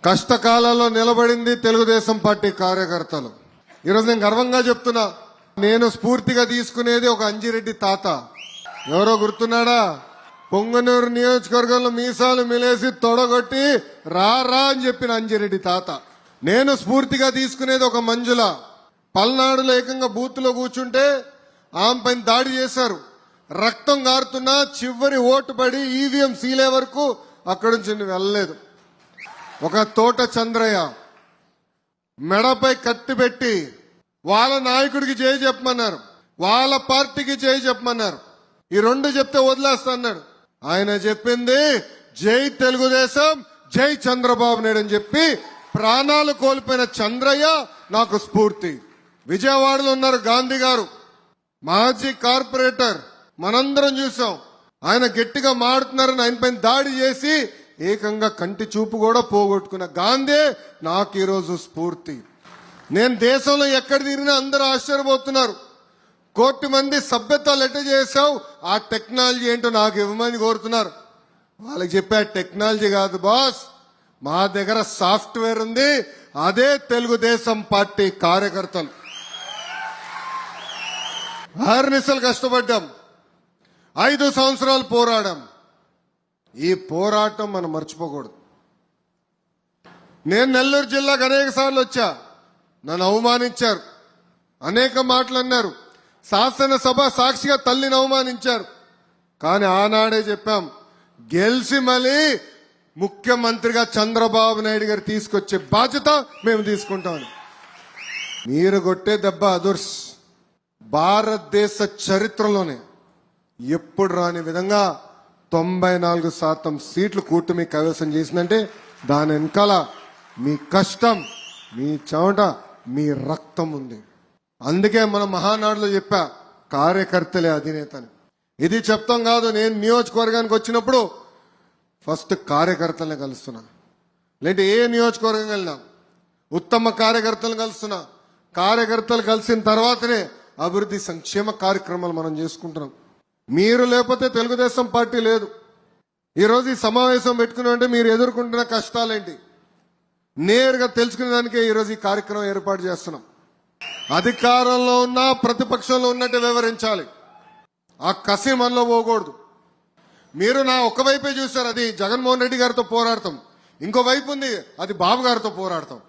కష్టకాలంలో నిలబడింది తెలుగుదేశం పార్టీ కార్యకర్తలు. ఈరోజు నేను గర్వంగా చెప్తున్నా, నేను స్ఫూర్తిగా తీసుకునేది ఒక అంజిరెడ్డి తాత. ఎవరో గుర్తున్నాడా? పొంగనూరు నియోజకవర్గంలో మీసాలు మిలేసి తొడగొట్టి రా అని చెప్పిన అంజిరెడ్డి తాత. నేను స్ఫూర్తిగా తీసుకునేది ఒక మంజుల. పల్నాడులో ఏకంగా బూత్ లో కూర్చుంటే ఆమె పైన దాడి చేశారు. రక్తం గారుతున్నా చివరి ఓటు పడి ఈవీఎం సీలే వరకు అక్కడి నుంచి వెళ్ళలేదు. ఒక తోట చంద్రయ్య మెడపై కత్తి పెట్టి వాళ్ళ నాయకుడికి జై చెప్పమన్నారు, వాళ్ళ పార్టీకి జై చెప్పమన్నారు. ఈ రెండు చెప్తే వదిలేస్తా అన్నాడు. ఆయన చెప్పింది జై తెలుగుదేశం, జై చంద్రబాబు నాయుడు అని చెప్పి ప్రాణాలు కోల్పోయిన చంద్రయ్య నాకు స్ఫూర్తి. విజయవాడలో ఉన్నారు గాంధీ గారు, మాజీ కార్పొరేటర్. మనందరం చూసాం. ఆయన గట్టిగా మాడుతున్నారని ఆయన పైన దాడి చేసి ఏకంగా కంటి చూపు కూడా పోగొట్టుకున్న గాంధీ నాకు ఈరోజు స్ఫూర్తి. నేను దేశంలో ఎక్కడ తిరిగినా అందరూ ఆశ్చర్యపోతున్నారు. 1 కోటి మంది సభ్యత్వాలు ఎట్ట చేశావు, ఆ టెక్నాలజీ ఏంటో నాకు ఇవ్వమని కోరుతున్నారు. వాళ్ళకి చెప్పే టెక్నాలజీ కాదు బాస్, మా దగ్గర సాఫ్ట్వేర్ ఉంది. అదే తెలుగుదేశం పార్టీ కార్యకర్తలు. అహర్నిశలు కష్టపడ్డాం, 5 సంవత్సరాలు పోరాడాం. ఈ పోరాటం మనం మర్చిపోకూడదు. నేను నెల్లూరు జిల్లాకు అనేక సార్లు వచ్చా, నన్ను అవమానించారు, అనేక మాటలు అన్నారు. శాసనసభ సాక్షిగా తల్లిని అవమానించారు. కానీ ఆనాడే చెప్పాం, గెలిచి మళ్ళీ ముఖ్యమంత్రిగా చంద్రబాబు నాయుడు గారు తీసుకొచ్చే బాధ్యత మేము తీసుకుంటామని. మీరు కొట్టే దెబ్బ అదుర్స్. భారతదేశ చరిత్రలోనే ఎప్పుడు రాని విధంగా 94% సీట్లు కూటమి కైవసం చేసిందంటే దాని వెనకాల మీ కష్టం, మీ చెమట, మీ రక్తం ఉంది. అందుకే మన మహానాడులో చెప్పా, కార్యకర్తలే అధినేతని. ఇది చెప్తాం కాదు, నేను నియోజకవర్గానికి వచ్చినప్పుడు ఫస్ట్ కార్యకర్తలనే కలుస్తున్నా. లేదంటే ఏ నియోజకవర్గం వెళ్ళినా ఉత్తమ కార్యకర్తలను కలుస్తున్నా. కార్యకర్తలు కలిసిన తర్వాతనే అభివృద్ధి సంక్షేమ కార్యక్రమాలు మనం చేసుకుంటున్నాం. మీరు లేకపోతే తెలుగుదేశం పార్టీ లేదు. ఈరోజు ఈ సమావేశం పెట్టుకున్నామంటే మీరు ఎదుర్కొంటున్న కష్టాలేంటి నేరుగా తెలుసుకునేదానికే ఈరోజు ఈ కార్యక్రమం ఏర్పాటు చేస్తున్నాం. అధికారంలో ఉన్నా ప్రతిపక్షంలో ఉన్నట్టు వివరించాలి. ఆ కసి మనలో పోకూడదు. మీరు నా ఒకవైపే చూస్తారు, అది జగన్మోహన్ రెడ్డి గారితో పోరాడతాం. ఇంకో వైపు ఉంది, అది బాబు గారితో పోరాడతాం.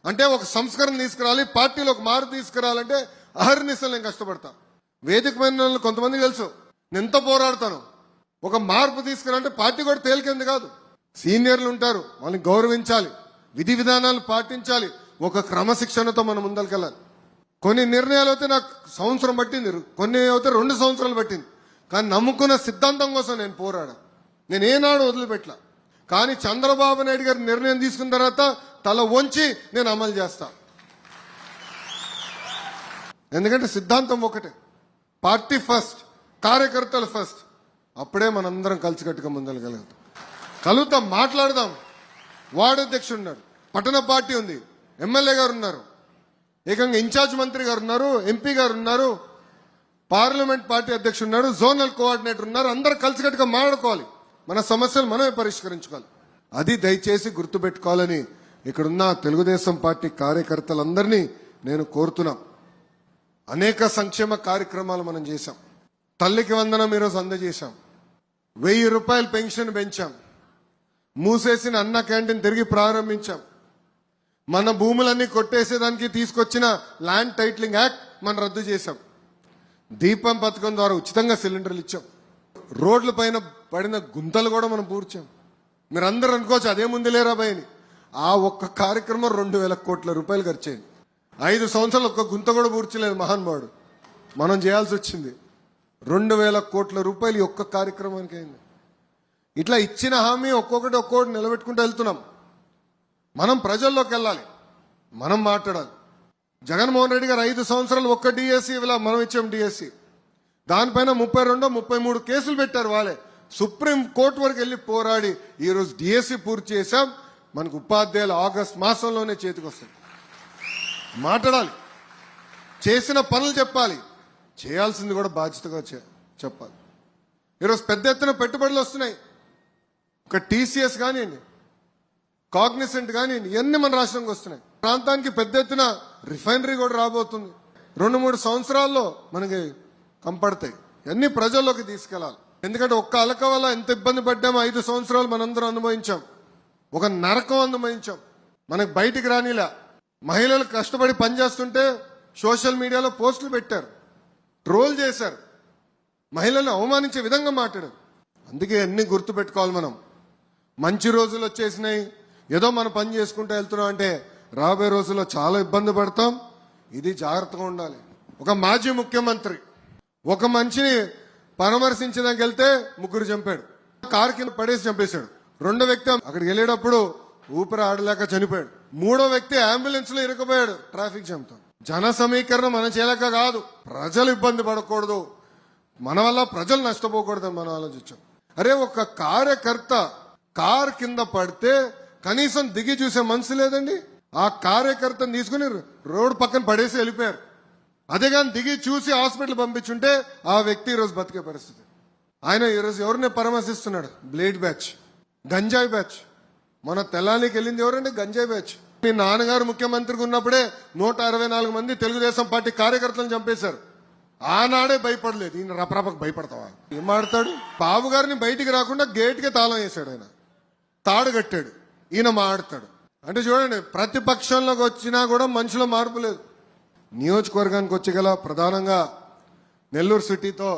అంటే ఒక సంస్కరణ తీసుకురావాలి, పార్టీలో ఒక మార్పు తీసుకురావాలంటే అహర్నిశలు నేను కష్టపడతా. వేదిక పైన కొంతమంది తెలుసు నేను ఎంత పోరాడతాను. ఒక మార్పు తీసుకురాలంటే పార్టీ కూడా తేలికేంది కాదు. సీనియర్లు ఉంటారు, వాళ్ళని గౌరవించాలి, విధి విధానాలు పాటించాలి, ఒక క్రమశిక్షణతో మనం ముందరికెళ్ళాలి. కొన్ని నిర్ణయాలు అయితే నాకు సంవత్సరం పట్టింది, కొన్ని అయితే 2 సంవత్సరాలు పట్టింది. కానీ నమ్ముకున్న సిద్ధాంతం కోసం నేను పోరాడా. నేను ఏనాడు వదిలిపెట్టలా. కానీ చంద్రబాబు నాయుడు గారి నిర్ణయం తీసుకున్న తర్వాత తల వంచి నేను అమలు చేస్తా. ఎందుకంటే సిద్ధాంతం ఒకటే, పార్టీ ఫస్ట్, కార్యకర్తలు ఫస్ట్. అప్పుడే మనందరం కలిసికట్టుగా కలుగుతాం, మాట్లాడదాం. వార్డు అధ్యక్షుడు ఉన్నారు, పట్టణ పార్టీ ఉంది, ఎమ్మెల్యే గారు ఉన్నారు, ఏకంగా ఇన్ఛార్జ్ మంత్రి గారు ఉన్నారు, ఎంపీ గారు ఉన్నారు, పార్లమెంట్ పార్టీ అధ్యక్షుడు ఉన్నారు, జోనల్ కోఆర్డినేటర్ ఉన్నారు. అందరూ కలిసికట్టుగా మాట్లాడుకోవాలి, మన సమస్యలు మనమే పరిష్కరించుకోవాలి. అది దయచేసి గుర్తుపెట్టుకోవాలని ఇక్కడున్న తెలుగుదేశం పార్టీ కార్యకర్తలందరినీ నేను కోరుతున్నా. అనేక సంక్షేమ కార్యక్రమాలు మనం చేశాం. తల్లికి వందనం ఈరోజు అందజేశాం. 1000 రూపాయలు పెన్షన్ పెంచాం. మూసేసిన అన్న క్యాంటీన్ తిరిగి ప్రారంభించాం. మన భూములన్నీ కొట్టేసేదానికి తీసుకొచ్చిన ల్యాండ్ టైటిలింగ్ యాక్ట్ మనం రద్దు చేశాం. దీపం పథకం ద్వారా ఉచితంగా సిలిండర్లు ఇచ్చాం. రోడ్ల పైన పడిన గుంతలు కూడా మనం పూడ్చాం. మీరు అందరూ అనుకోవచ్చు అదేముంది లేరా భయని. ఆ ఒక్క కార్యక్రమం 2000 కోట్ల రూపాయలు ఖర్చయింది. 5 సంవత్సరాలు ఒక్క గుంత కూడా పూడ్చలేదు మహానుభావుడు. మనం చేయాల్సి వచ్చింది 2000 కోట్ల రూపాయలు ఈ ఒక్క కార్యక్రమానికి అయింది. ఇట్లా ఇచ్చిన హామీ ఒక్కొక్కటి నిలబెట్టుకుంటూ వెళ్తున్నాం. మనం ప్రజల్లోకి వెళ్ళాలి, మనం మాట్లాడాలి. జగన్మోహన్ రెడ్డి గారు 5 సంవత్సరాలు ఒక్క డిఎస్సి ఇలా మనం ఇచ్చాం. డిఎస్సి దానిపైన 32, 33 కేసులు పెట్టారు వాళ్ళే. సుప్రీం కోర్టు వరకు వెళ్ళి పోరాడి ఈరోజు డిఎస్సి పూర్తి చేశాం. మనకు ఉపాధ్యాయులు ఆగస్టు మాసంలోనే చేతికి వస్తుంది. మాట్లాడాలి, చేసిన పనులు చెప్పాలి, చేయాల్సింది కూడా బాధ్యతగా చెప్పాలి. ఈరోజు పెద్ద ఎత్తున పెట్టుబడులు వస్తున్నాయి. ఒక టీసీఎస్ కానివ్వండి, కాగ్నిసెంట్ కానీ ఇవన్నీ మన రాష్ట్రంకి వస్తున్నాయి. ప్రాంతానికి పెద్ద ఎత్తున రిఫైనరీ కూడా రాబోతుంది. 2-3 సంవత్సరాల్లో మనకి కంపడతాయి. ఇవన్నీ ప్రజల్లోకి తీసుకెళ్లాలి. ఎందుకంటే ఒక్క అలక వల్ల ఎంత ఇబ్బంది పడ్డామో 5 సంవత్సరాలు మనందరం అనుభవించాం. ఒక నరకం అనుభవించాం. మనకు బయటికి రానిలా. మహిళలు కష్టపడి పనిచేస్తుంటే సోషల్ మీడియాలో పోస్టులు పెట్టారు, ట్రోల్ చేశారు, మహిళలను అవమానించే విధంగా మాట్లాడారు. అందుకే అన్ని గుర్తు పెట్టుకోవాలి. మనం మంచి రోజులు వచ్చేసినాయి, ఏదో మనం పని చేసుకుంటూ వెళ్తున్నాం అంటే రాబోయే రోజుల్లో చాలా ఇబ్బంది పడతాం. ఇది జాగ్రత్తగా ఉండాలి. ఒక మాజీ ముఖ్యమంత్రి ఒక మనిషిని పరామర్శించడానికి వెళ్తే 3 చంపాడు. కారు కింద పడేసి చంపేశాడు. 2వ వ్యక్తి అక్కడికి వెళ్ళేటప్పుడు ఊపిరి ఆడలేక చనిపోయాడు. 3వ వ్యక్తి అంబులెన్స్ లో ఇరుక్కుపోయాడు ట్రాఫిక్ జామ్తో. జన సమీకరణ మన చేయలేక కాదు, ప్రజలు ఇబ్బంది పడకూడదు, మన వల్ల ప్రజలు నష్టపోకూడదని మనం ఆలోచించాం. అరే ఒక కార్యకర్త కార్ కింద పడితే కనీసం దిగి చూసే మనసు లేదండి. ఆ కార్యకర్తను తీసుకుని రోడ్డు పక్కన పడేసి వెళ్ళిపోయారు. అదే కానీ దిగి చూసి హాస్పిటల్ పంపించుంటే ఆ వ్యక్తి ఈరోజు బతికే పరిస్థితి. ఆయన ఈరోజు ఎవరిని పరామర్శిస్తున్నాడు? బ్లేడ్ బ్యాచ్, గంజాయి బ్యాచ్. మన తెల్లానికి వెళ్ళింది ఎవరండి? గంజాయి బ్యాచ్. మీ నాన్నగారు ముఖ్యమంత్రిగా ఉన్నప్పుడే 164 మంది తెలుగుదేశం పార్టీ కార్యకర్తలను చంపేశారు. ఆనాడే భయపడలేదు. ఈయన రపరపకు భయపడతావా? ఏం మాడతాడు? బాబు గారిని బయటికి రాకుండా గేట్కే తాళం వేశాడు. ఆయన తాడు కట్టాడు, ఈయన మాడతాడు. అంటే చూడండి, ప్రతిపక్షంలోకి వచ్చినా కూడా మనుషులో మార్పు లేదు. నియోజకవర్గానికి వచ్చి గల ప్రధానంగా నెల్లూరు సిటీతో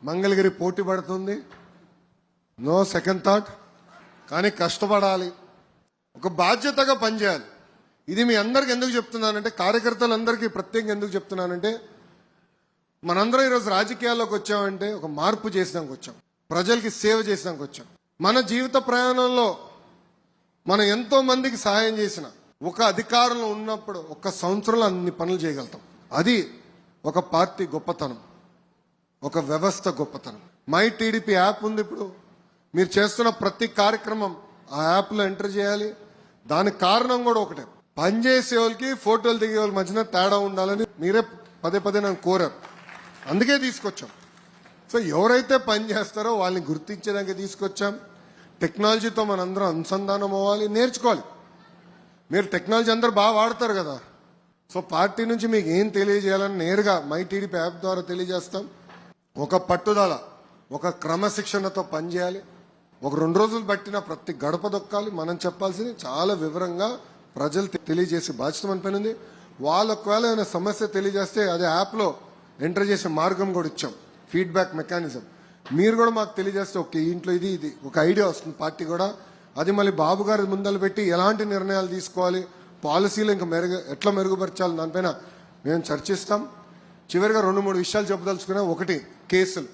మంగళగిరి పోటీ పడుతుంది. No second thought. కానీ కష్టపడాలి, ఒక బాధ్యతగా పనిచేయాలి. ఇది మీ అందరికి ఎందుకు చెప్తున్నానంటే, కార్యకర్తలందరికీ ప్రత్యేకంగా ఎందుకు చెప్తున్నానంటే, మనందరం ఈరోజు రాజకీయాల్లోకి వచ్చామంటే ఒక మార్పు చేసినానికి వచ్చాం, ప్రజలకి సేవ చేసినానికి వచ్చాం. మన జీవిత ప్రయాణంలో మనం ఎంతో మందికి సహాయం చేసిన ఒక అధికారంలో ఉన్నప్పుడు 1 సంవత్సరంలో అన్ని పనులు చేయగలుగుతాం. అది ఒక పార్టీ గొప్పతనం, ఒక వ్యవస్థ గొప్పతనం. మై టీడీపీ యాప్ ఉంది. ఇప్పుడు మీరు చేస్తున్న ప్రతి కార్యక్రమం ఆ యాప్లో ఎంటర్ చేయాలి. దానికి కారణం కూడా ఒకటే, పనిచేసే వాళ్ళకి ఫోటోలు దిగే వాళ్ళ మధ్యన తేడా ఉండాలని మీరే పదే నన్ను కోరారు. అందుకే తీసుకొచ్చాం. సో ఎవరైతే పని చేస్తారో వాళ్ళని గుర్తించేదానికి తీసుకొచ్చాం. టెక్నాలజీతో మనందరం అనుసంధానం అవ్వాలి, నేర్చుకోవాలి. మీరు టెక్నాలజీ అందరూ బాగా వాడతారు కదా. సో పార్టీ నుంచి మీకు ఏం తెలియజేయాలని నేరుగా మై టీడీపీ యాప్ ద్వారా తెలియజేస్తాం. ఒక పట్టుదల, ఒక క్రమశిక్షణతో పనిచేయాలి. ఒక 2 రోజులు బట్టిన ప్రతి గడప దొక్కాలి. మనం చెప్పాల్సింది చాలా వివరంగా ప్రజలు తెలియజేసే బాధ్యత మన పైన ఉంది. వాళ్ళు ఒకవేళ ఏమైనా సమస్య తెలియజేస్తే అదే యాప్లో ఎంటర్ చేసే మార్గం కూడా ఇచ్చాం, ఫీడ్బ్యాక్ మెకానిజం. మీరు కూడా మాకు తెలియజేస్తే ఓకే ఇంట్లో ఇది ఒక ఐడియా వస్తుంది పార్టీ కూడా. అది మళ్ళీ బాబు గారి ముందలు పెట్టి ఎలాంటి నిర్ణయాలు తీసుకోవాలి, పాలసీలు ఇంకా ఎట్లా మెరుగుపరచాలి దానిపైన మేము చర్చిస్తాం. చివరిగా 2-3 విషయాలు చెప్పదలుచుకున్నా. ఒకటి, కేసులు.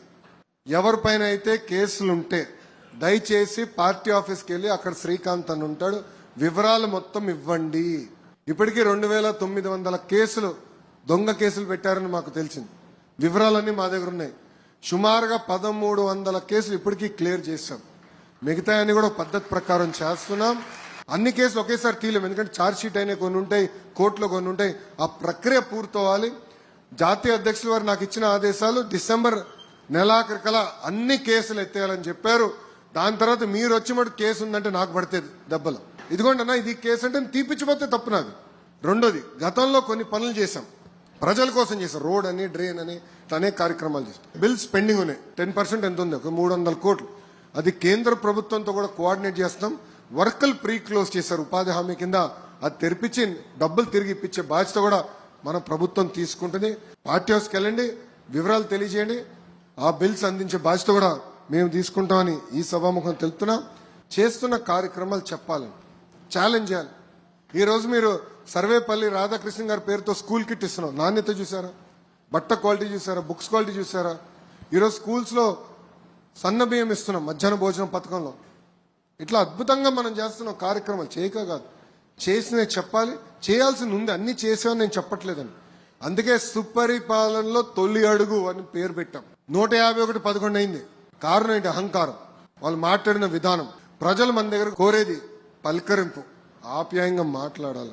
ఎవరిపైన అయితే కేసులు ఉంటే దయచేసి పార్టీ ఆఫీస్కి వెళ్ళి అక్కడ శ్రీకాంత్ అని ఉంటాడు, వివరాలు మొత్తం ఇవ్వండి. ఇప్పటికీ 2900 కేసులు, దొంగ కేసులు పెట్టారని మాకు తెలిసింది. వివరాలన్నీ మా దగ్గర ఉన్నాయి. సుమారుగా 1300 కేసులు ఇప్పటికీ క్లియర్ చేశాం. మిగతా అన్ని కూడా పద్ధతి ప్రకారం చేస్తున్నాం. అన్ని కేసులు ఒకేసారి తీయలేము, ఎందుకంటే ఛార్జ్ షీట్ అయినా కొన్ని ఉంటాయి, కోర్టులో కొన్ని ఉంటాయి. ఆ ప్రక్రియ పూర్తవ్వాలి. జాతీయ అధ్యక్షులు వారు నాకు ఇచ్చిన ఆదేశాలు డిసెంబర్ నెలాఖరికల్లా అన్ని కేసులు ఎత్తేయాలని చెప్పారు. దాని తర్వాత మీరు వచ్చి మటు కేసు ఉందంటే నాకు పడుతుంది దెబ్బలు. ఇదిగోండి అన్న ఇది కేసు అంటే తీపిచ్చిపోతే తప్పు నాది. రెండోది, గతంలో కొన్ని పనులు చేశాం, ప్రజల కోసం చేశాం. రోడ్ అని, డ్రైన్ అని, అనేక కార్యక్రమాలు చేశాం. బిల్స్ పెండింగ్ ఉన్నాయి. 10% ఎంత ఉంది? ఒక 300 కోట్లు. అది కేంద్ర ప్రభుత్వంతో కూడా కోఆర్డినేట్ చేస్తాం. వర్కులు ప్రీ క్లోజ్ చేశారు ఉపాధి హామీ కింద. అది తెరిపించి డబ్బులు తిరిగి ఇప్పించే బాధ్యత కూడా మన ప్రభుత్వం తీసుకుంటుంది. పార్టీ హౌస్కి వెళ్ళండి, వివరాలు తెలియజేయండి. ఆ బిల్స్ అందించే బాధ్యత కూడా మేము తీసుకుంటామని ఈ సభాముఖం తెలుపుతున్నాం. చేస్తున్న కార్యక్రమాలు చెప్పాలని, ఛాలెంజ్ చేయాలి. ఈరోజు మీరు సర్వేపల్లి రాధాకృష్ణ గారి పేరుతో స్కూల్ కిట్ ఇస్తున్నాం. నాణ్యత చూసారా? బట్ట క్వాలిటీ చూసారా? బుక్స్ క్వాలిటీ చూసారా? ఈరోజు స్కూల్స్లో సన్న బియ్యం ఇస్తున్నాం మధ్యాహ్న భోజనం పథకంలో. ఇట్లా అద్భుతంగా మనం చేస్తున్నాం కార్యక్రమాలు. చేయక కాదు, చేసినవి చెప్పాలి. చేయాల్సింది ఉంది, అన్ని చేసామని నేను చెప్పట్లేదని. అందుకే సుపరిపాలనలో తొలి అడుగు అని పేరు పెట్టాం. 151 11 అయింది. కారణం ఏంటి? అహంకారం. వాళ్ళు మాట్లాడిన విధానం. ప్రజలు మన దగ్గర కోరేది పలకరింపు, ఆప్యాయంగా మాట్లాడాలి.